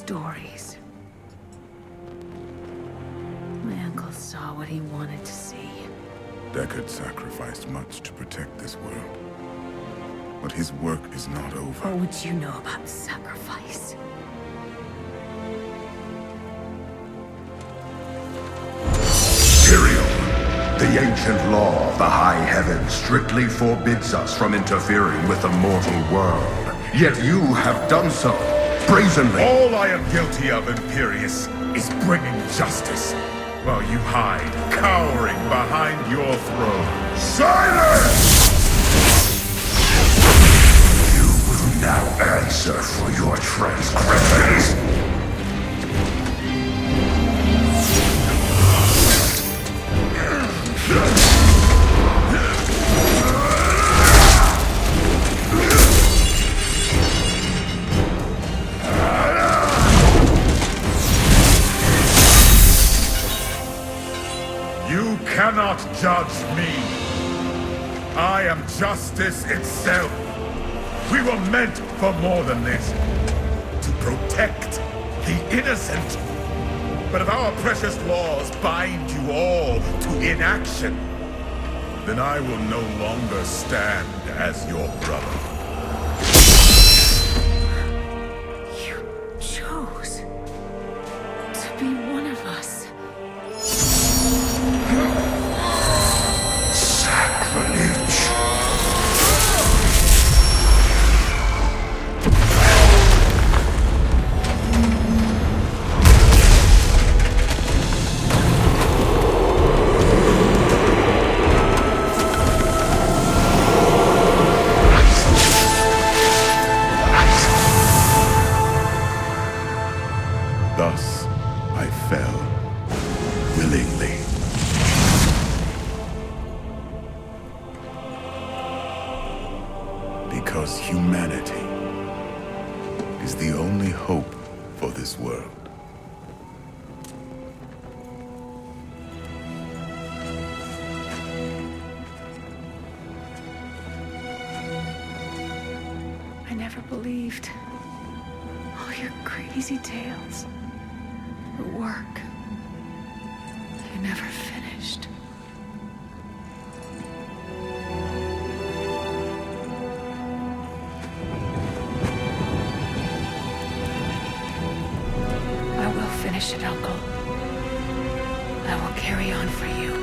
stories. My uncle saw what he wanted to see. Deckard sacrificed much to protect this world. But his work is not over. What would you know about sacrifice? Tyrael, the ancient law of the high heavens strictly forbids us from interfering with the mortal world. Yet you have done so, brazenly. All I am guilty of, Imperius, is bringing justice, while you hide, cowering behind your throne. Silence! You will now answer for your transgressions. You cannot judge me. I am justice itself. We were meant for more than this. To protect the innocent. But if our precious laws bind you all to inaction, then I will no longer stand as your brother. You chose to be one of us. Sacrilege. Thus, I fell, willingly. Because humanity is the only hope for this world. I never believed all your crazy tales. The work you never finished. I will finish it, Uncle. I will carry on for you.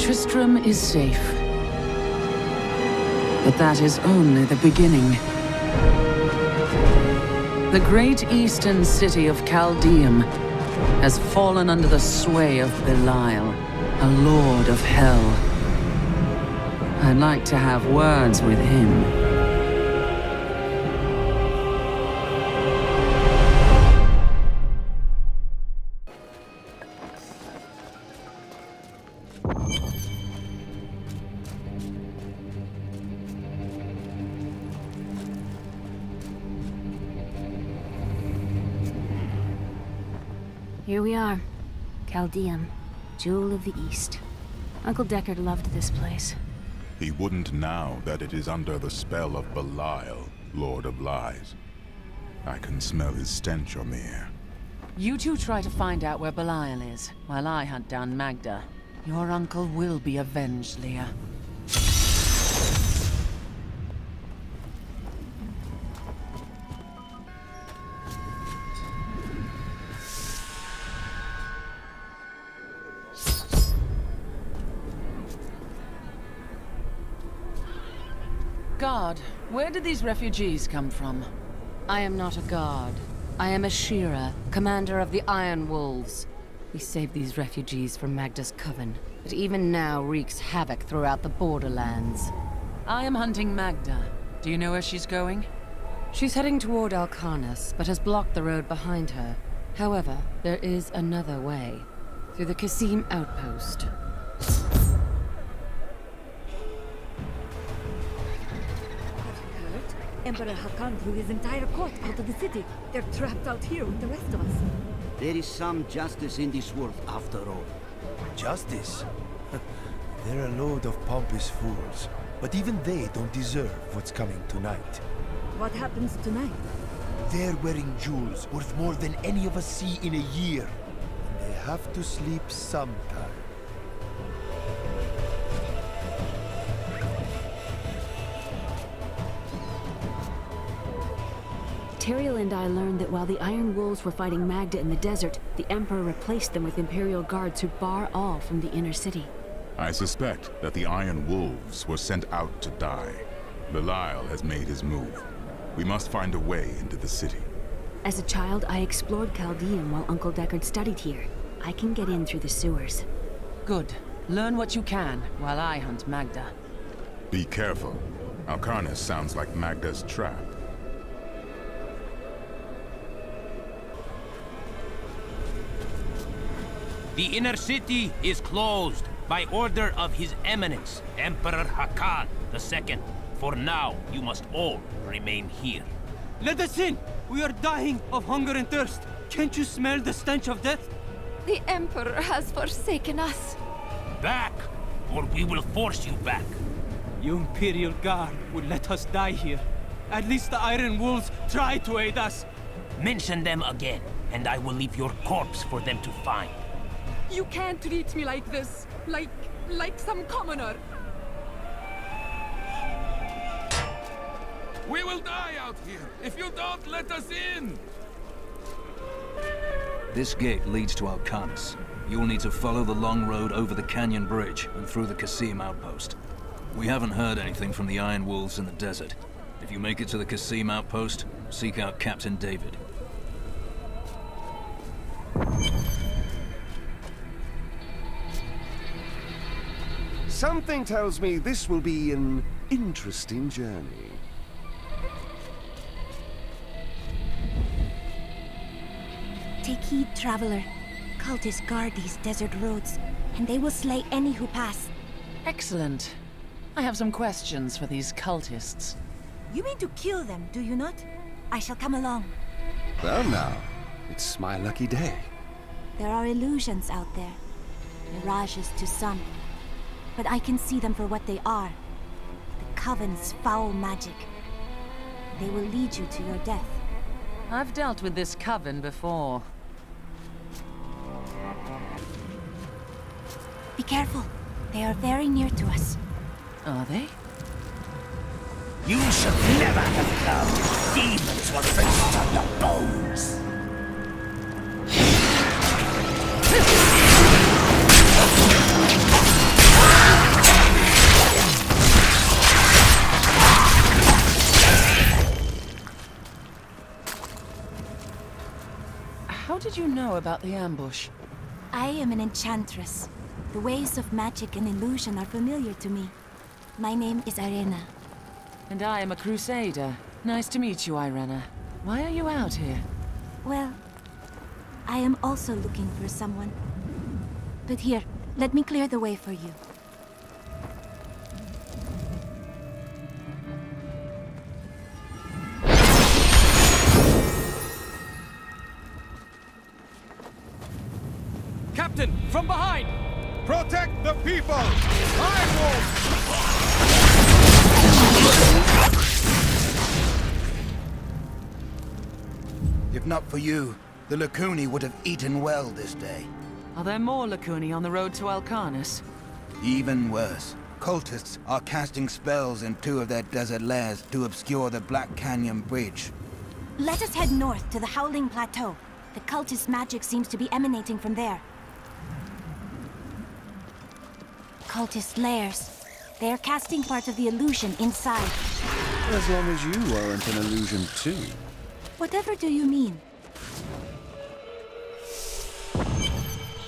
Tristram is safe. But that is only the beginning. The great eastern city of Caldeum has fallen under the sway of Belial, a lord of hell. I'd like to have words with him. Here we are. Caldeum, Jewel of the East. Uncle Deckard loved this place. He wouldn't now that it is under the spell of Belial, Lord of Lies. I can smell his stench on the air. You two try to find out where Belial is, while I hunt down Magda. Your uncle will be avenged, Leah. God, where did these refugees come from? I am not a god. I am a Shira, commander of the Iron Wolves. We saved these refugees from Magda's coven, but even now wreaks havoc throughout the borderlands. I am hunting Magda. Do you know where she's going? She's heading toward Alcarnus, but has blocked the road behind her. However, there is another way. Through the Kasim outpost. Emperor Hakan threw his entire court out of the city. They're trapped out here with the rest of us. There is some justice in this world, after all. Justice? They're a load of pompous fools. But even they don't deserve what's coming tonight. What happens tonight? They're wearing jewels worth more than any of us see in a year. And they have to sleep sometime. Tyrael and I learned that while the Iron Wolves were fighting Magda in the desert, the Emperor replaced them with Imperial guards who bar all from the inner city. I suspect that the Iron Wolves were sent out to die. Belial has made his move. We must find a way into the city. As a child, I explored Chaldean while Uncle Deckard studied here. I can get in through the sewers. Good. Learn what you can, while I hunt Magda. Be careful. Alcarnus sounds like Magda's trap. The inner city is closed by order of His Eminence, Emperor Hakan II. For now, you must all remain here. Let us in! We are dying of hunger and thirst. Can't you smell the stench of death? The Emperor has forsaken us. Back, or we will force you back. Your Imperial Guard would let us die here. At least the Iron Wolves try to aid us. Mention them again, and I will leave your corpse for them to find. You can't treat me like this. Like some commoner. We will die out here if you don't let us in! This gate leads to Alcarnus. You'll need to follow the long road over the canyon bridge and through the Kasim outpost. We haven't heard anything from the Iron Wolves in the desert. If you make it to the Kasim outpost, seek out Captain David. Something tells me this will be an interesting journey. Take heed, traveler. Cultists guard these desert roads, and they will slay any who pass. Excellent. I have some questions for these cultists. You mean to kill them, do you not? I shall come along. Well now, it's my lucky day. There are illusions out there. Mirages to some. But I can see them for what they are. The Coven's foul magic. They will lead you to your death. I've dealt with this coven before. Be careful. They are very near to us. Are they? You should never have come. Demons will feast on your bones. How did you know about the ambush? I am an enchantress. The ways of magic and illusion are familiar to me. My name is Irena. And I am a Crusader. Nice to meet you, Irena. Why are you out here? Well, I am also looking for someone. But here, let me clear the way for you. Captain, from behind! Protect the people! Iron Wolf! If not for you, the Lacuni would have eaten well this day. Are there more Lacuni on the road to Alcarnus? Even worse. Cultists are casting spells in 2 of their desert lairs to obscure the Black Canyon Bridge. Let us head north to the Howling Plateau. The cultist magic seems to be emanating from there. Cultist lairs. They are casting part of the illusion inside. As long as you aren't an illusion too. Whatever do you mean?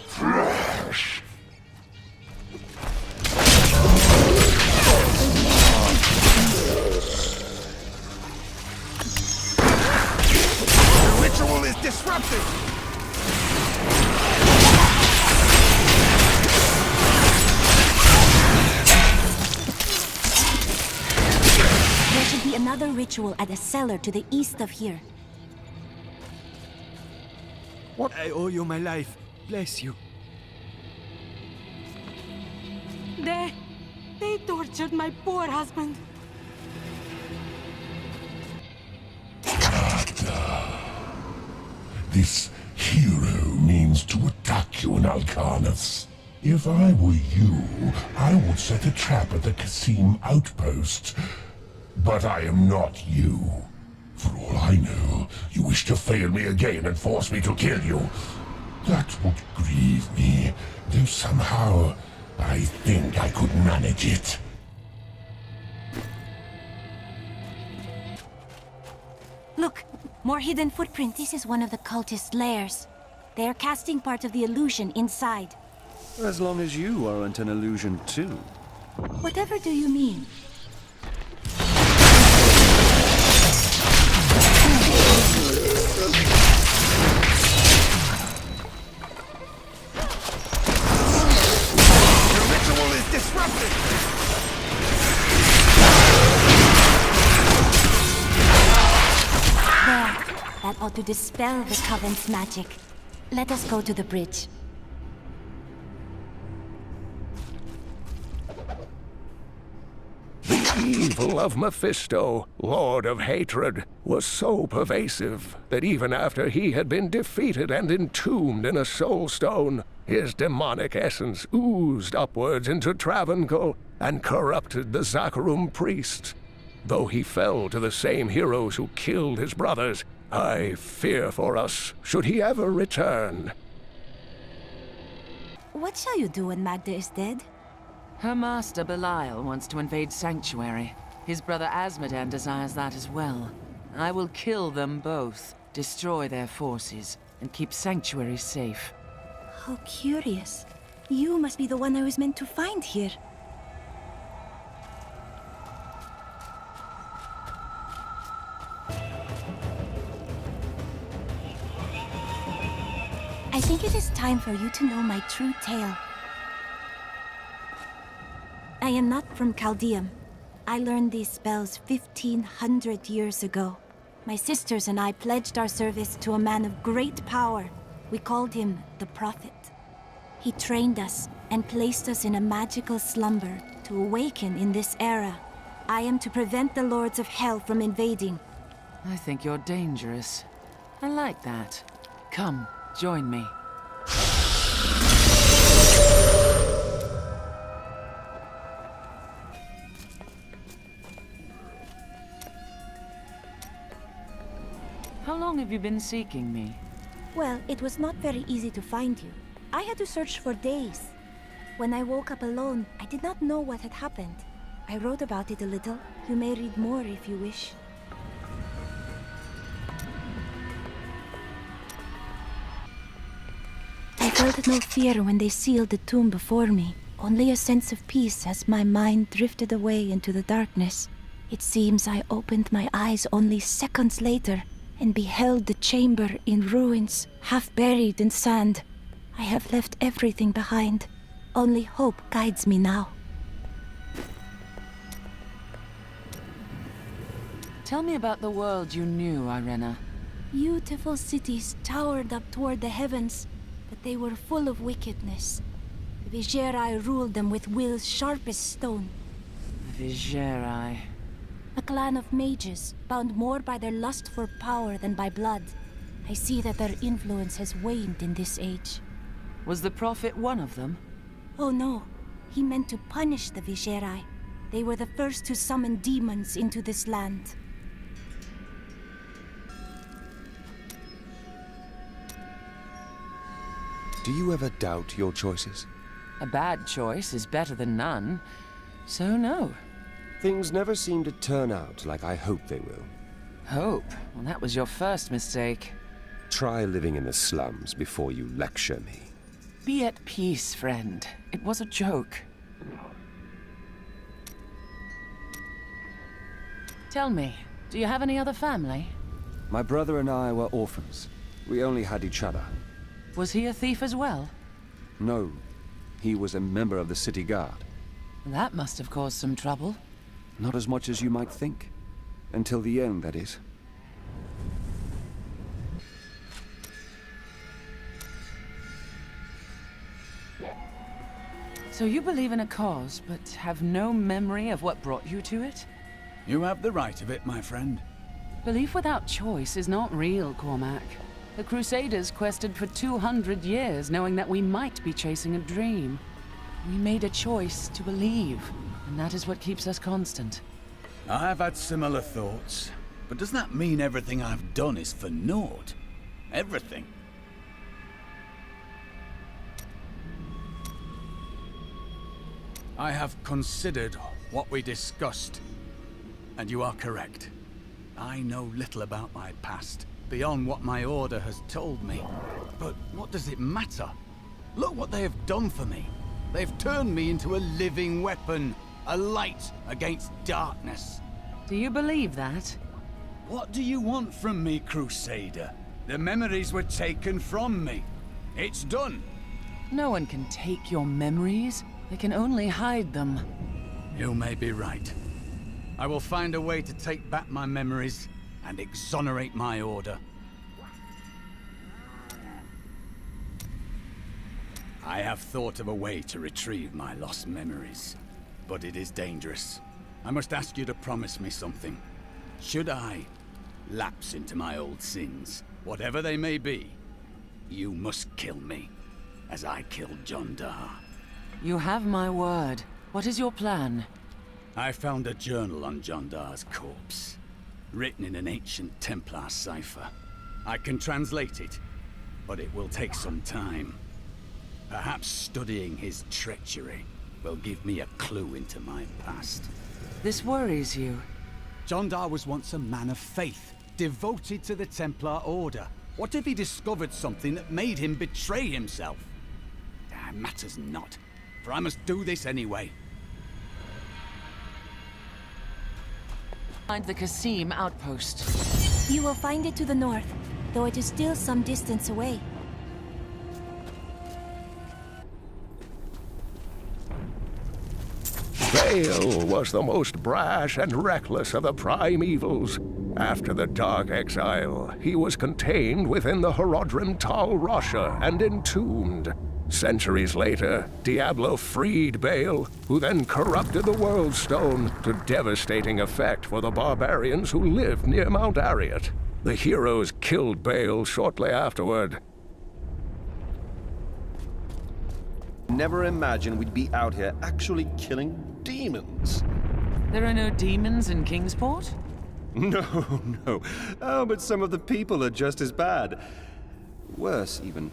Flesh. disrupted! There should be another ritual at a cellar to the east of here. What? I owe you my life. Bless you. They tortured my poor husband. This hero means to attack you in Alcarnus. If I were you, I would set a trap at the Kasim outpost. But I am not you. For all I know, you wish to fail me again and force me to kill you. That would grieve me, though somehow I think I could manage it. Look, more hidden footprints. This is one of the cultist lairs. They are casting part of the illusion inside. As long as you aren't an illusion too. Whatever do you mean? The ritual is disrupted! There. That ought to dispel the Coven's magic. Let us go to the bridge. The evil of Mephisto, Lord of Hatred, was so pervasive that even after he had been defeated and entombed in a soul stone, his demonic essence oozed upwards into Travancore and corrupted the Zakharum priests. Though he fell to the same heroes who killed his brothers, I fear for us should he ever return. What shall you do when Magda is dead? Her master Belial wants to invade Sanctuary. His brother Asmodan desires that as well. I will kill them both, destroy their forces, and keep Sanctuary safe. How curious. You must be the one I was meant to find here. I think it is time for you to know my true tale. I am not from Chaldeum. I learned these spells 1,500 years ago. My sisters and I pledged our service to a man of great power. We called him the Prophet. He trained us and placed us in a magical slumber to awaken in this era. I am to prevent the Lords of Hell from invading. I think you're dangerous. I like that. Come, join me. How long have you been seeking me? Well, it was not very easy to find you. I had to search for days. When I woke up alone, I did not know what had happened. I wrote about it a little. You may read more if you wish. I felt no fear when they sealed the tomb before me. Only a sense of peace as my mind drifted away into the darkness. It seems I opened my eyes only seconds later and beheld the chamber in ruins, half buried in sand. I have left everything behind. Only hope guides me now. Tell me about the world you knew, Irena. Beautiful cities towered up toward the heavens, but they were full of wickedness. The Vigerai ruled them with will's sharpest stone. The Vigerai. A clan of mages, bound more by their lust for power than by blood. I see that their influence has waned in this age. Was the Prophet one of them? Oh no. He meant to punish the Vigerai. They were the first to summon demons into this land. Do you ever doubt your choices? A bad choice is better than none, so no. Things never seem to turn out like I hope they will. Hope? Well, that was your first mistake. Try living in the slums before you lecture me. Be at peace, friend. It was a joke. Tell me, do you have any other family? My brother and I were orphans. We only had each other. Was he a thief as well? No, he was a member of the city guard. That must have caused some trouble. Not as much as you might think. Until the end, that is. So you believe in a cause, but have no memory of what brought you to it? You have the right of it, my friend. Belief without choice is not real, Cormac. The Crusaders quested for 200 years, knowing that we might be chasing a dream. We made a choice to believe, and that is what keeps us constant. I've had similar thoughts, but does that mean everything I've done is for naught? Everything? I have considered what we discussed, and you are correct. I know little about my past, beyond what my order has told me. But what does it matter? Look what they have done for me. They've turned me into a living weapon, a light against darkness. Do you believe that? What do you want from me, Crusader? The memories were taken from me. It's done. No one can take your memories. They can only hide them. You may be right. I will find a way to take back my memories and exonerate my order. I have thought of a way to retrieve my lost memories, but it is dangerous. I must ask you to promise me something. Should I lapse into my old sins, whatever they may be, you must kill me, as I killed John Dar. You have my word. What is your plan? I found a journal on John Dar's corpse, written in an ancient Templar cipher. I can translate it, but it will take some time. Perhaps studying his treachery will give me a clue into my past. This worries you. John Dar was once a man of faith, devoted to the Templar Order. What if he discovered something that made him betray himself? It matters not, for I must do this anyway. Find the Qasim outpost. You will find it to the north, though it is still some distance away. Baal was the most brash and reckless of the primevals. After the Dark Exile, he was contained within the Horodrim Tal Rasha and entombed. Centuries later, Diablo freed Baal, who then corrupted the World Stone to devastating effect for the barbarians who lived near Mount Ariat. The heroes killed Baal shortly afterward. Never imagined we'd be out here actually killing demons. There are no demons in Kingsport? No, no. Oh, but some of the people are just as bad. Worse, even.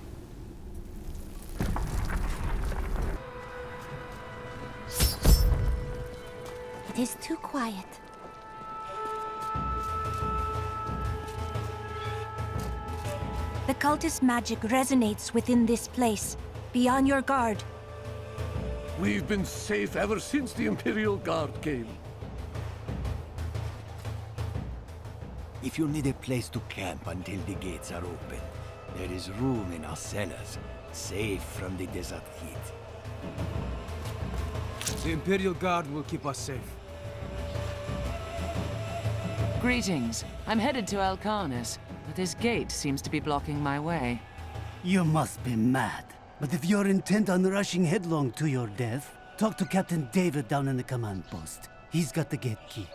It is too quiet. The cultist magic resonates within this place. Be on your guard. We've been safe ever since the Imperial Guard came. If you need a place to camp until the gates are open, there is room in our cellars, safe from the desert heat. The Imperial Guard will keep us safe. Greetings. I'm headed to Alcarnus, but this gate seems to be blocking my way. You must be mad. But if you're intent on rushing headlong to your death, talk to Captain David down in the command post. He's got the gate key.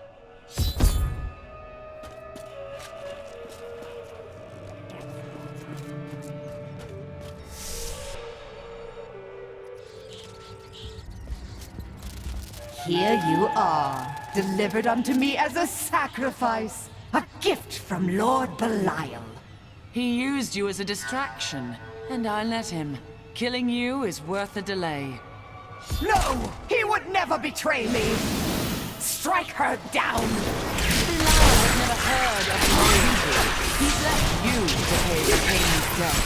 Here you are, delivered unto me as a sacrifice, a gift from Lord Belial. He used you as a distraction, and I let him. Killing you is worth the delay. No! He would never betray me! Strike her down! Belial has never heard of loyalty. He's left you to pay the king's debt.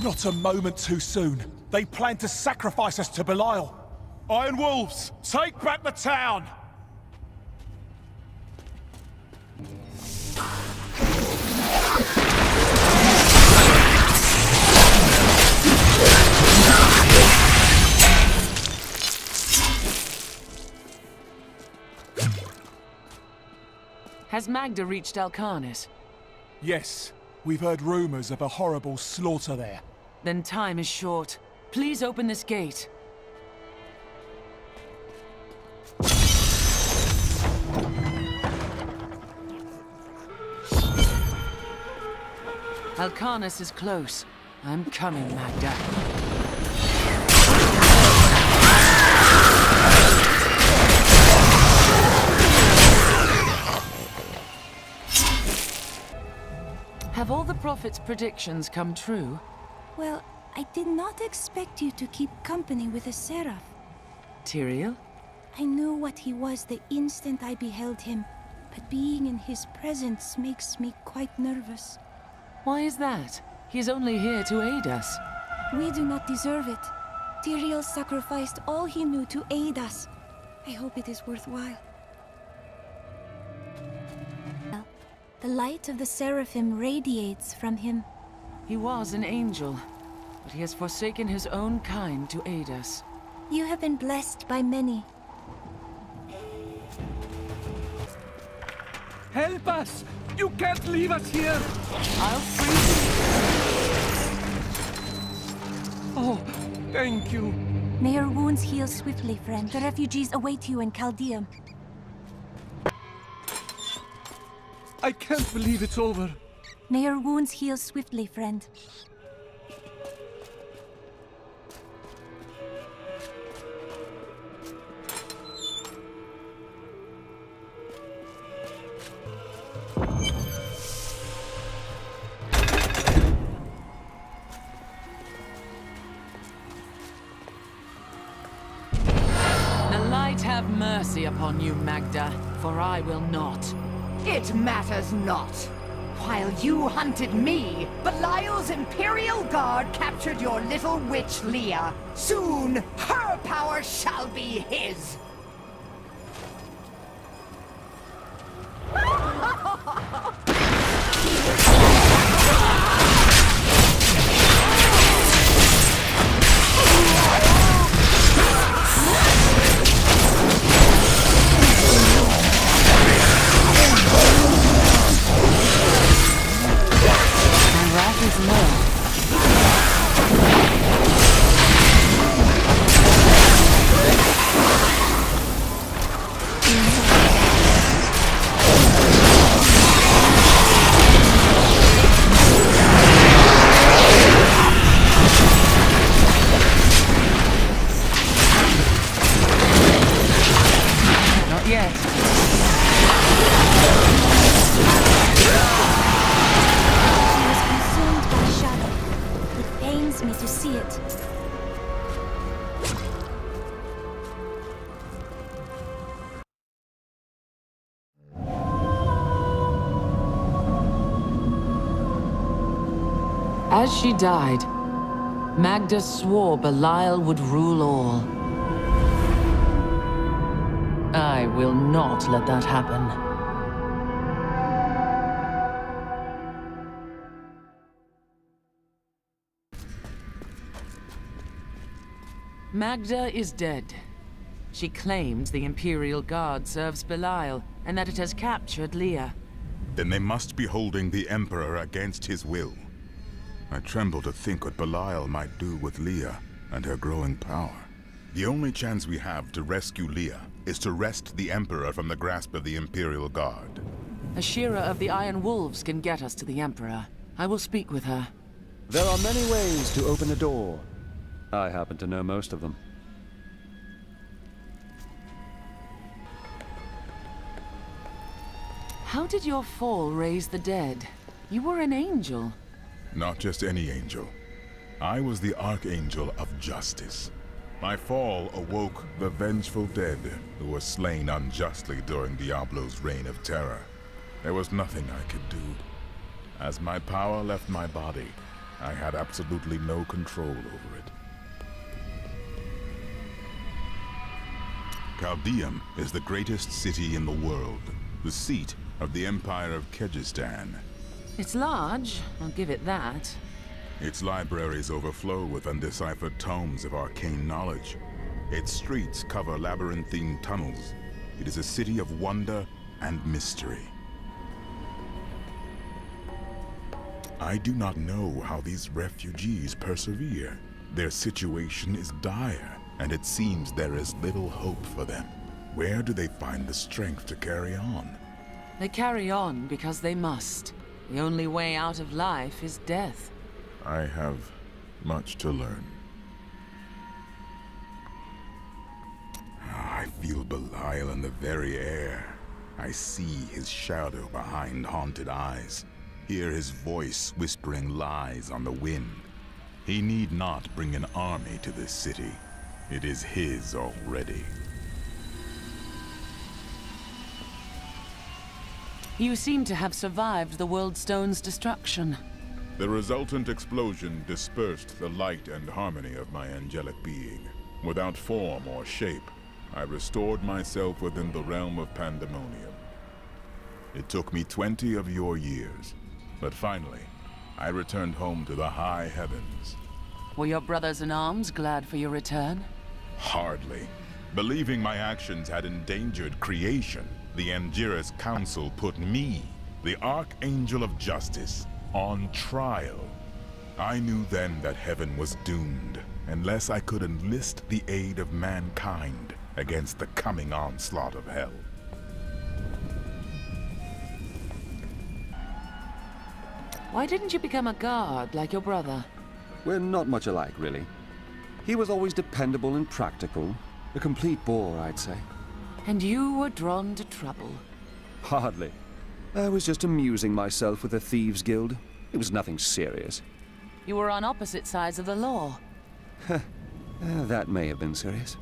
Not a moment too soon. They plan to sacrifice us to Belial. Iron Wolves, take back the town! Has Magda reached Alcarnis? Yes, we've heard rumors of a horrible slaughter there. Then time is short. Please open this gate. Alcarnis is close. I'm coming, Magda. Have all the Prophet's predictions come true? Well, I did not expect you to keep company with a seraph. Tyrael? I knew what he was the instant I beheld him, but being in his presence makes me quite nervous. Why is that? He's only here to aid us. We do not deserve it. Tyrael sacrificed all he knew to aid us. I hope it is worthwhile. The light of the Seraphim radiates from him. He was an angel, but he has forsaken his own kind to aid us. You have been blessed by many. Help us! You can't leave us here! I'll free you! Oh, thank you. May your wounds heal swiftly, friend. The refugees await you in Chaldeum. I can't believe it's over. May your wounds heal swiftly, friend. The light have mercy upon you, Magda, for I will not. It matters not. While you hunted me, Belial's Imperial Guard captured your little witch Leah. Soon, her power shall be his. As she died, Magda swore Belial would rule all. I will not let that happen. Magda is dead. She claims the Imperial Guard serves Belial, and that it has captured Leah. Then they must be holding the Emperor against his will. I tremble to think what Belial might do with Leah and her growing power. The only chance we have to rescue Leah is to wrest the Emperor from the grasp of the Imperial Guard. Ashira of the Iron Wolves can get us to the Emperor. I will speak with her. There are many ways to open a door. I happen to know most of them. How did your fall raise the dead? You were an angel. Not just any angel. I was the Archangel of Justice. My fall awoke the vengeful dead who were slain unjustly during Diablo's reign of terror. There was nothing I could do. As my power left my body, I had absolutely no control over it. Caldeum is the greatest city in the world, the seat of the Empire of Kyrgyzstan. It's large, I'll give it that. Its libraries overflow with undeciphered tomes of arcane knowledge. Its streets cover labyrinthine tunnels. It is a city of wonder and mystery. I do not know how these refugees persevere. Their situation is dire, and it seems there is little hope for them. Where do they find the strength to carry on? They carry on because they must. The only way out of life is death. I have much to learn. I feel Belial in the very air. I see his shadow behind haunted eyes. Hear his voice whispering lies on the wind. He need not bring an army to this city. It is his already. You seem to have survived the World Stone's destruction. The resultant explosion dispersed the light and harmony of my angelic being. Without form or shape, I restored myself within the realm of pandemonium. It took me 20 of your years, but finally, I returned home to the high heavens. Were your brothers in arms glad for your return? Hardly. Believing my actions had endangered creation, the Angiras Council put me, the Archangel of Justice, on trial. I knew then that heaven was doomed, unless I could enlist the aid of mankind against the coming onslaught of hell. Why didn't you become a guard like your brother? We're not much alike, really. He was always dependable and practical. A complete bore, I'd say. And you were drawn to trouble. Hardly. I was just amusing myself with the Thieves' Guild. It was nothing serious. You were on opposite sides of the law. That may have been serious.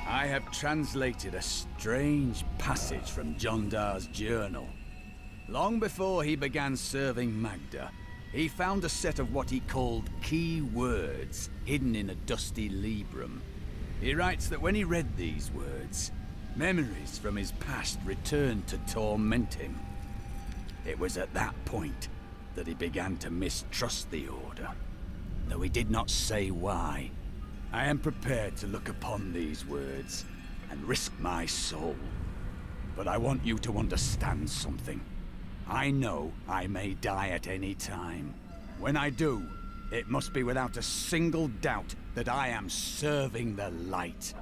I have translated a strange passage from Jondar's journal. Long before he began serving Magda, he found a set of what he called key words hidden in a dusty librum. He writes that when he read these words, memories from his past returned to torment him. It was at that point that he began to mistrust the Order, though he did not say why. I am prepared to look upon these words and risk my soul. But I want you to understand something. I know I may die at any time. When I do, it must be without a single doubt that I am serving the light.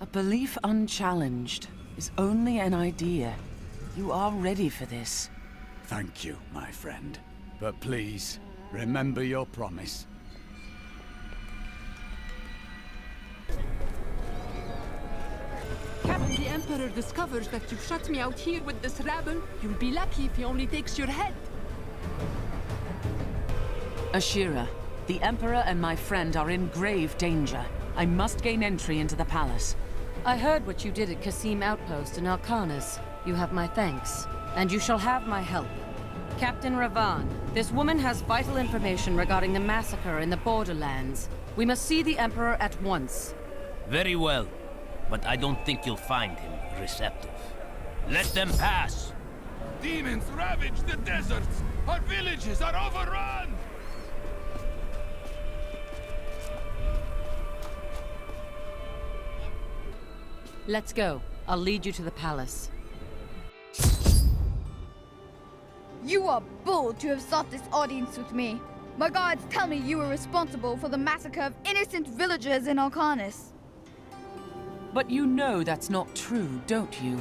A belief unchallenged is only an idea. You are ready for this. Thank you, my friend. But please, remember your promise. Captain, the Emperor discovers that you've shut me out here with this rabble. You'll be lucky if he only takes your head. Ashira, the Emperor and my friend are in grave danger. I must gain entry into the palace. I heard what you did at Qasim Outpost in Alcanis. You have my thanks, and you shall have my help. Captain Ravan, this woman has vital information regarding the massacre in the borderlands. We must see the Emperor at once. Very well, but I don't think you'll find him receptive. Let them pass! Demons ravage the deserts! Our villages are overrun! Let's go. I'll lead you to the palace. You are bold to have sought this audience with me. My guards tell me you were responsible for the massacre of innocent villagers in Alcanis. But you know that's not true, don't you?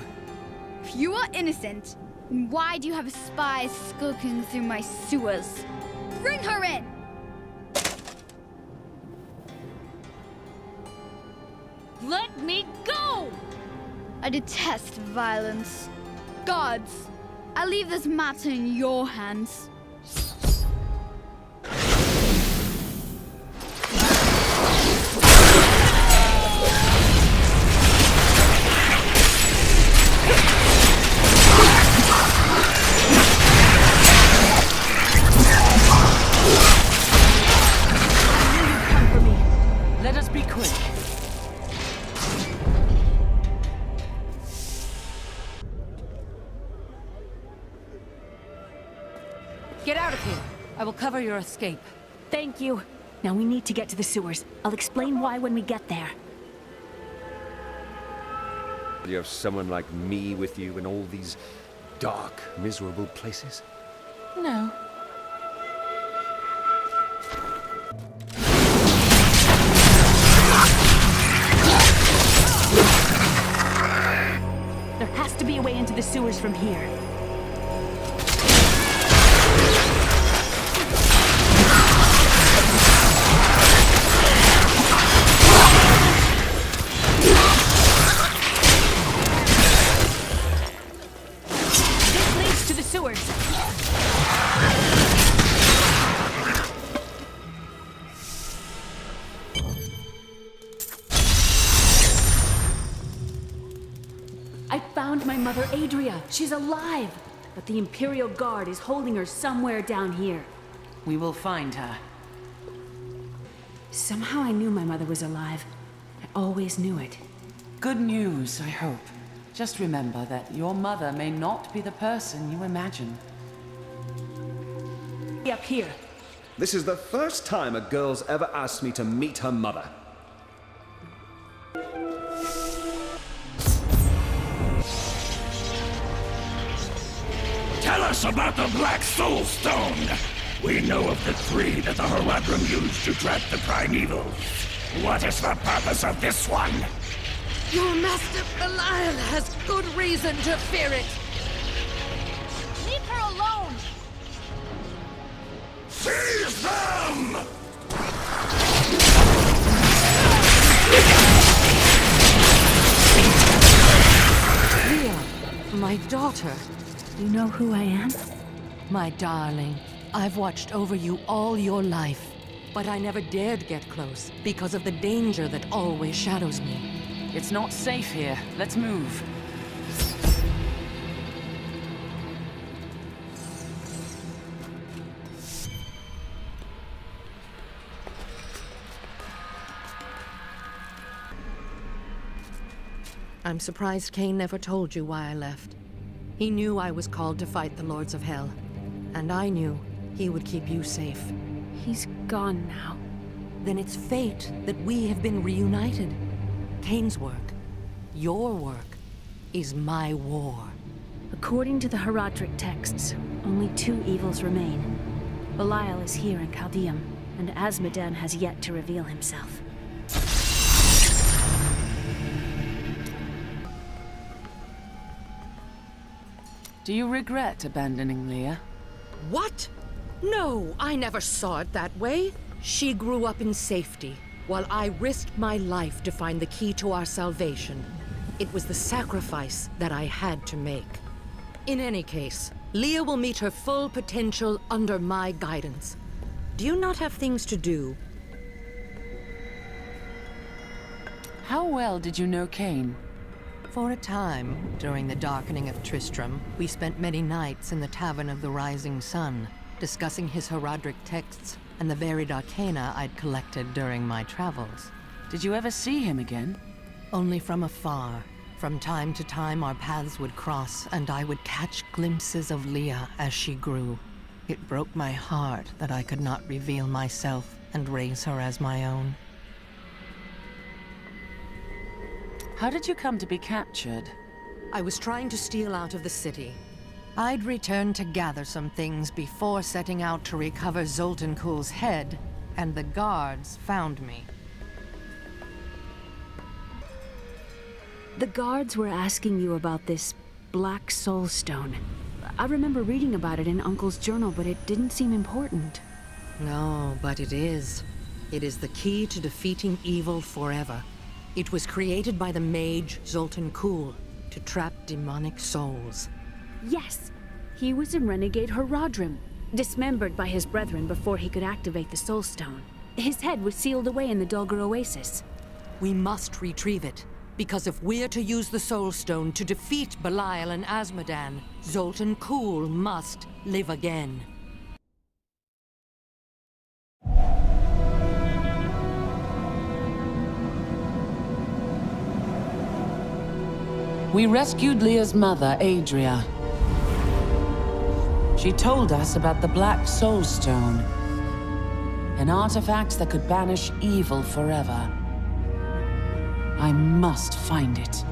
If you are innocent, then why do you have spies skulking through my sewers? Bring her in! Let me go! I detest violence. Guards, I leave this matter in your hands. Get out of here. I will cover your escape. Thank you. Now we need to get to the sewers. I'll explain why when we get there. You have someone like me with you in all these dark, miserable places? No. There has to be a way into the sewers from here. This leads to the sewers. I found my mother, Adria. She's alive. But the Imperial Guard is holding her somewhere down here. We will find her. Somehow I knew my mother was alive. I always knew it. Good news, I hope. Just remember that your mother may not be the person you imagine. Up here. This is the first time a girl's ever asked me to meet her mother. Tell us about the Black Soul Stone. We know of the three that the Horadrim used to trap the Primevals. What is the purpose of this one? Your master Belial has good reason to fear it. Leave her alone! Seize them! Leah, my daughter. You know who I am? My darling, I've watched over you all your life, but I never dared get close because of the danger that always shadows me. It's not safe here. Let's move. I'm surprised Cain never told you why I left. He knew I was called to fight the Lords of Hell, and I knew he would keep you safe. He's gone now. Then it's fate that we have been reunited. Cain's work, your work, is my war. According to the Herodric texts, only two evils remain. Belial is here in Caldeum, and Azmodan has yet to reveal himself. Do you regret abandoning Leah? What? No, I never saw it that way. She grew up in safety, while I risked my life to find the key to our salvation. It was the sacrifice that I had to make. In any case, Leah will meet her full potential under my guidance. Do you not have things to do? How well did you know Cain? For a time, during the darkening of Tristram, we spent many nights in the Tavern of the Rising Sun, discussing his Herodric texts and the varied arcana I'd collected during my travels. Did you ever see him again? Only from afar. From time to time, our paths would cross, and I would catch glimpses of Leah as she grew. It broke my heart that I could not reveal myself and raise her as my own. How did you come to be captured? I was trying to steal out of the city. I'd returned to gather some things before setting out to recover Zoltan Kuhl's head, and the guards found me. The guards were asking you about this Black Soul Stone. I remember reading about it in Uncle's journal, but it didn't seem important. No, but it is. It is the key to defeating evil forever. It was created by the mage Zoltan Kuhl to trap demonic souls. Yes! He was a renegade Horadrim, dismembered by his brethren before he could activate the Soul Stone. His head was sealed away in the Dulgar Oasis. We must retrieve it, because if we're to use the Soul Stone to defeat Belial and Azmodan, Zoltan Kuhl must live again. We rescued Leah's mother, Adria. She told us about the Black Soul Stone, an artifact that could banish evil forever. I must find it.